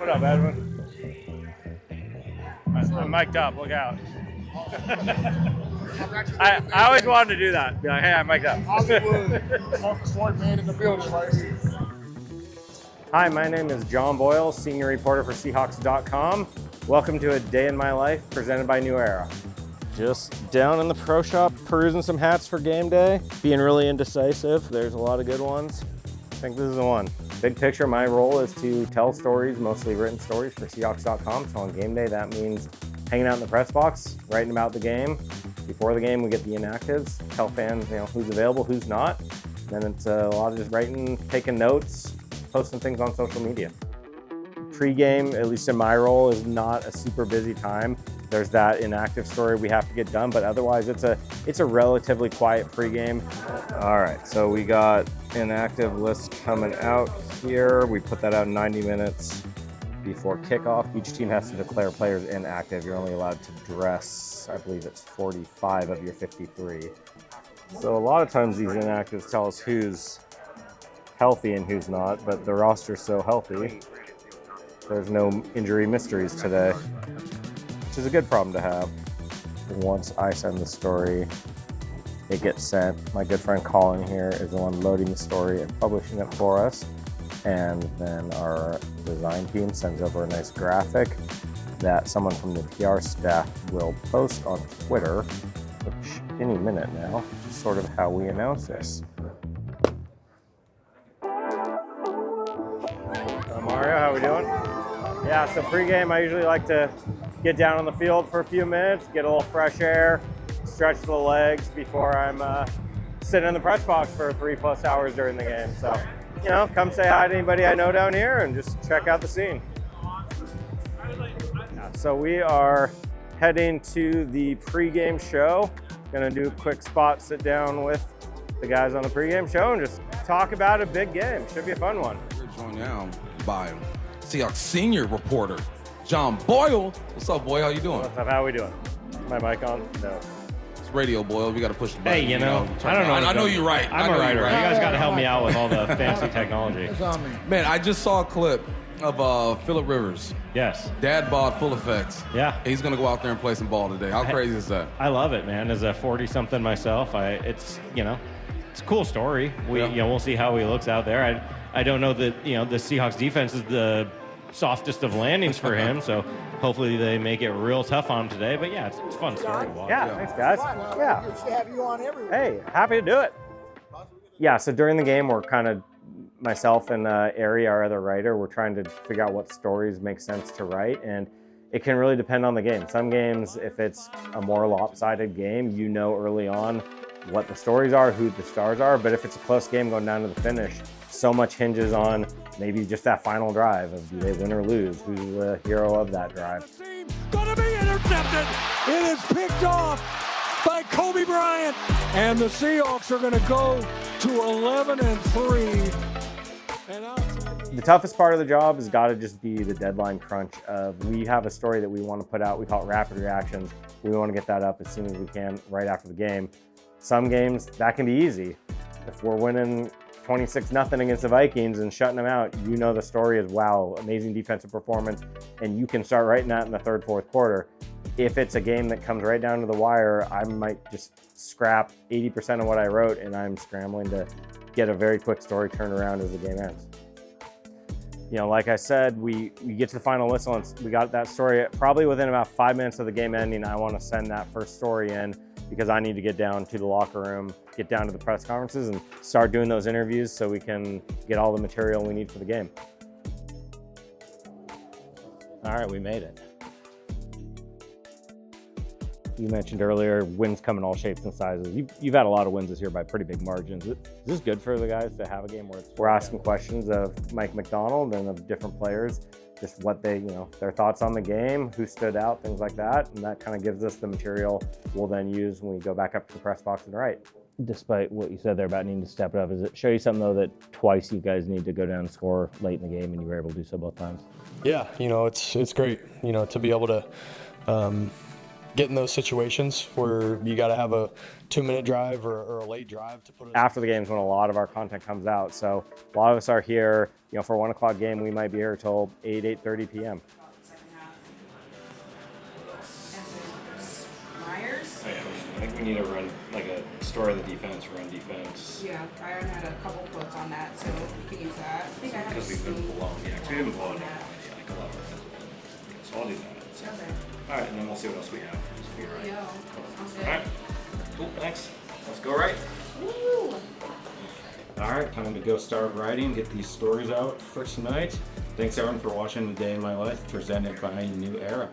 What up, Edwin? I'm mic'd up. Look out. I always wanted to do that. Be like, hey, I'm mic'd up. Hollywood. Smart man in the building right here. Hi, my name is John Boyle, senior reporter for Seahawks.com. Welcome to A Day in My Life, presented by New Era. Just down in the pro shop, perusing some hats for game day, being really indecisive. There's a lot of good ones. I think this is the one. Big picture, my role is to tell stories, mostly written stories for Seahawks.com. So on game day, that means hanging out in the press box, writing about the game. Before the game, we get the inactives, tell fans who's available, who's not. Then it's a lot of just writing, taking notes, posting things on social media. Pre-game, at least in my role, is not a super busy time. There's that inactive story we have to get done, but otherwise it's a relatively quiet pregame. All right, so we got inactive list coming out here. We put that out 90 minutes before kickoff. Each team has to declare players inactive. You're only allowed to dress, I believe it's 45 of your 53. So a lot of times these inactives tell us who's healthy and who's not, but the roster's so healthy, there's no injury mysteries today, which is a good problem to have. Once I send the story, it gets sent. My good friend Colin here is the one loading the story and publishing it for us. And then our design team sends over a nice graphic that someone from the PR staff will post on Twitter, which any minute now is sort of how we announce this. Mario, how we doing? Yeah, so pregame, I usually like to get down on the field for a few minutes, get a little fresh air, stretch the legs before I'm sitting in the press box for 3+ hours during the game. So, come say hi to anybody I know down here and just check out the scene. Yeah, so we are heading to the pregame show. Gonna do a quick spot sit down with the guys on the pregame show and just talk about a big game. Should be a fun one. We're joined now by Seahawks senior reporter, John Boyle. What's up, Boyle? How you doing? What's up? How we doing? My mic on? No. It's radio, Boyle. We got to push the button. Hey, I don't know. I know you're right. I'm a writer. You guys got to help me out with all the fancy technology. Man, I just saw a clip of Phillip Rivers. Yes. Dad bod full effects. Yeah. He's going to go out there and play some ball today. How crazy is that? I love it, man. As a 40-something myself, it's a cool story. We'll see how he looks out there. I don't know that, the Seahawks defense is the softest of landings for him, so hopefully they make it real tough on him today. But yeah, it's a fun story to watch. Yeah, thanks guys. Yeah. Good to have you on everywhere. Hey, happy to do it. Yeah, so during the game, we're kind of, myself and Ari, our other writer, we're trying to figure out what stories make sense to write, and it can really depend on the game. Some games, if it's a more lopsided game, early on what the stories are, who the stars are, but if it's a close game going down to the finish, so much hinges on maybe just that final drive of do they win or lose, who's the hero of that drive. Gonna be intercepted. It is picked off by Kobe Bryant, and the Seahawks are gonna go to 11-3. The toughest part of the job has got to just be the deadline crunch of we have a story that we want to put out. We call it rapid reactions. We want to get that up as soon as we can right after the game. Some games that can be easy. If we're winning 26-0 against the Vikings and shutting them out, the story is, wow, amazing defensive performance, and you can start writing that in the third, fourth quarter. If it's a game that comes right down to the wire, I might just scrap 80% of what I wrote, and I'm scrambling to get a very quick story turned around as the game ends. Like I said, we get to the final whistle, and we got that story probably within about 5 minutes of the game ending. I want to send that first story in because I need to get down to the locker room, get down to the press conferences, and start doing those interviews so we can get all the material we need for the game. All right, we made it. You mentioned earlier, wins come in all shapes and sizes. You've had a lot of wins this year by pretty big margins. Is this good for the guys to have a game where we're asking questions of Mike McDonald and of different players, just what they, their thoughts on the game, who stood out, things like that, and that kind of gives us the material we'll then use when we go back up to the press box and write. Despite what you said there about needing to step it up, does it show you something though that twice you guys need to go down and score late in the game and you were able to do so both times? Yeah, it's great, to be able to get in those situations where you got to have a 2-minute drive or a late drive to put it. After the games when a lot of our content comes out. So a lot of us are here, for a 1 o'clock game, we might be here till 8:30 p.m. Myers? I think we need to run like a story of the defense, run defense. Yeah, Byron had a couple quotes on that, so you can use that. I think I have Because we've been blown. Yeah, 'cause we've been blown out. Like a lot of it. So I'll do that. So. Okay. All right, and then we'll see what else we have. Be right. Yo, sounds good. All right. Cool. Thanks. Let's go right. Woo! All right, time to go start writing, get these stories out for tonight. Thanks everyone for watching The Day in My Life, presented by New Era.